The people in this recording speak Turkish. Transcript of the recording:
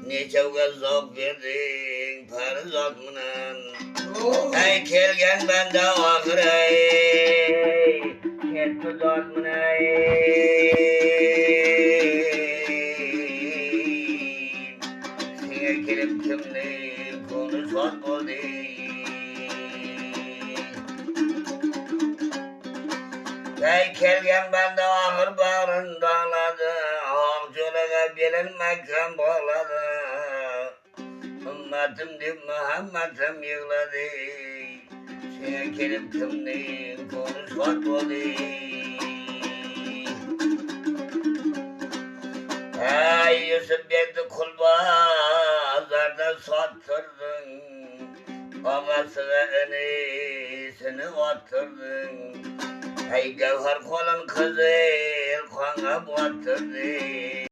Neçevge zok verdin farzat mınan. Ey kelgen bende ahir ey. Ketmi zat mınan Sine kelip kimni konu zat oldu. Ey kelgen bende ahir bağrın dağladı. Akçolaga bilinmekten bağladı. Ümmetim deyip Muhammed'im yığladı. Sine kelip kimni konuşmak oldu. Ey Yusuf Bey'di kulbazarda sattırdın. Ağasına enisini attırdın. Ey gevher kolun kızıl kana battırdın.